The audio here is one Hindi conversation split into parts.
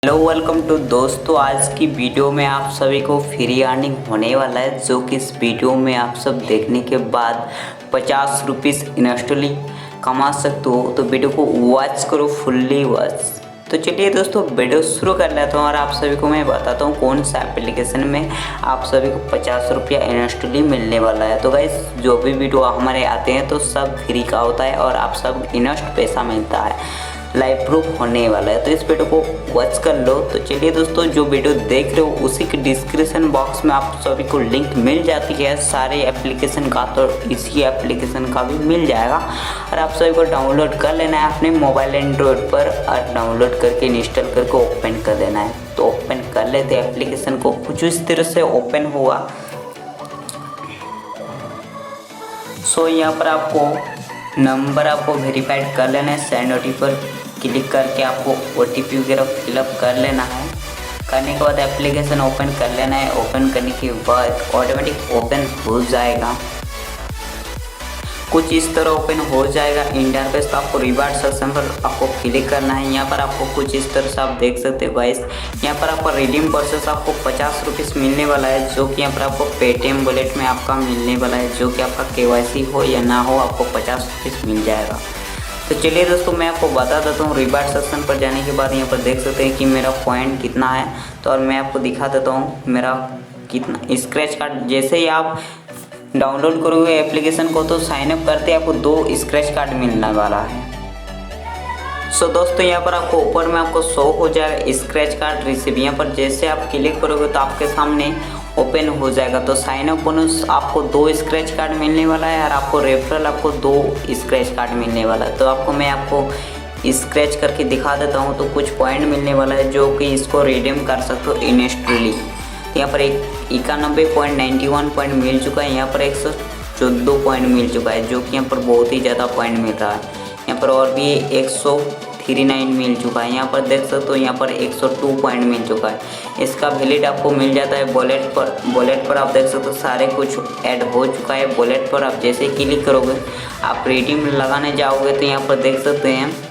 हेलो वेलकम टू दोस्तों, आज की वीडियो में आप सभी को फ्री अर्निंग होने वाला है, जो कि इस वीडियो में आप सब देखने के बाद 50 रुपीज़ इंस्टेंटली कमा सकते हो। तो वीडियो को वॉच करो, फुल्ली वॉच। तो चलिए दोस्तों, वीडियो शुरू कर लेता हूँ और आप सभी को मैं बताता हूँ कौन सा एप्लीकेशन में आप सभी को 50 रुपया इंस्टेंटली मिलने वाला है। तो गाइस, जो भी वीडियो हमारे आते हैं तो सब फ्री का होता है और आप सब इंस्ट पैसा मिलता है, लाइव प्रूफ होने वाला है। तो इस वीडियो को वॉच कर लो। तो चलिए दोस्तों, जो वीडियो देख रहे हो उसी के डिस्क्रिप्शन बॉक्स में आप सभी को लिंक मिल जाती है सारे एप्लीकेशन का, तो इसी एप्लीकेशन का भी मिल जाएगा और आप सभी को डाउनलोड कर लेना है अपने मोबाइल एंड्रॉयड पर और डाउनलोड करके इंस्टॉल करके ओपन कर देना है। तो ओपन कर लेते हैं एप्लीकेशन को। कुछ इस तरह से ओपन होगा। सो यहाँ पर आपको नंबर आपको वेरीफाइड कर लेना है। सेंड ओटीपी पर क्लिक करके आपको ओटीपी वगैरह फिलअप कर लेना है। करने के बाद एप्लीकेशन ओपन कर लेना है। ओपन करने के बाद ऑटोमेटिक ओपन हो जाएगा। कुछ इस तरह ओपन हो जाएगा इंटरफेस। तो आपको रिवार्ड सेक्शन पर आपको क्लिक करना है। यहाँ पर आपको कुछ इस तरह से आप देख सकते हो गाइस। यहाँ पर आपका रिडीम प्रोसेस आपको 50 रुपीज़ मिलने वाला है, जो कि यहाँ पर आपको पेटीएम वॉलेट में आपका मिलने वाला है, जो कि आपका केवाईसी हो या ना हो आपको 50 रुपीज़ मिल जाएगा। तो चलिए दोस्तों, मैं आपको बता देता हूँ। रिवार्ड सेक्शन पर जाने के बाद यहाँ पर देख सकते हैं कि मेरा पॉइंट कितना है। तो और मैं आपको दिखा देता हूँ मेरा कितना स्क्रैच कार्ड। जैसे ही आप डाउनलोड करोगे एप्लीकेशन को तो साइनअप करते आपको 2 स्क्रैच कार्ड मिलने वाला है। सो दोस्तों, यहाँ पर आपको ऊपर में आपको शो हो जाएगा स्क्रैच कार्ड रिसीव। यहाँ पर जैसे आप क्लिक करोगे तो आपके सामने ओपन हो जाएगा। तो साइनअप बोनस आपको 2 स्क्रैच कार्ड मिलने वाला है और आपको रेफरल आपको 2 स्क्रैच कार्ड मिलने वाला है। तो मैं आपको स्क्रैच करके दिखा देता हूँ। तो कुछ पॉइंट मिलने वाला है, जो कि इसको रिडीम कर सकते हो इंस्टेंटली। यहाँ पर 91.91 पॉइंट मिल चुका है। यहाँ पर 114 पॉइंट मिल चुका है, जो कि यहाँ पर बहुत ही ज़्यादा पॉइंट मिल रहा है। यहाँ पर और भी 139 मिल चुका है। यहाँ पर देख सकते हो, यहाँ पर 102 पॉइंट मिल चुका है। इसका वैलिड आपको मिल जाता है वॉलेट पर। वॉलेट पर आप देख सकते हो सारे कुछ ऐड हो चुका है। वॉलेट पर आप जैसे क्लिक करोगे, आप रिडीम लगाने जाओगे तो यहाँ पर देख सकते हैं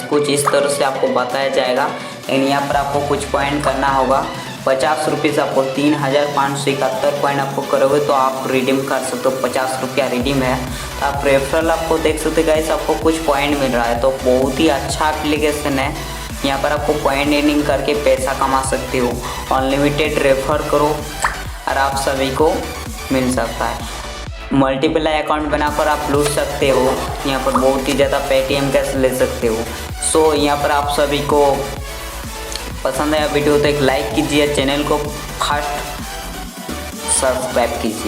कुछ इस तरह से आपको बताया जाएगा। लेकिन यहाँ पर आपको कुछ पॉइंट करना होगा। 50 रुपीज़ आपको 3571 पॉइंट आपको करोगे तो आप रिडीम कर सकते हो। 50 रुपया रिडीम है। तो आप रेफरल आपको देख सकते हो गाइस, आपको कुछ पॉइंट मिल रहा है। तो बहुत ही अच्छा एप्लीकेशन है। यहाँ पर आपको पॉइंट अर्निंग करके पैसा कमा सकते हो। अनलिमिटेड रेफर करो और आप सभी को मिल सकता है। मल्टीप्लाई अकाउंट बनाकर आप लूट सकते हो। यहाँ पर बहुत ही ज़्यादा पेटीएम कैश ले सकते हो। सो यहाँ पर आप सभी को पसंद आया वीडियो तो एक लाइक कीजिए, चैनल को फर्स्ट सब्सक्राइब कीजिए।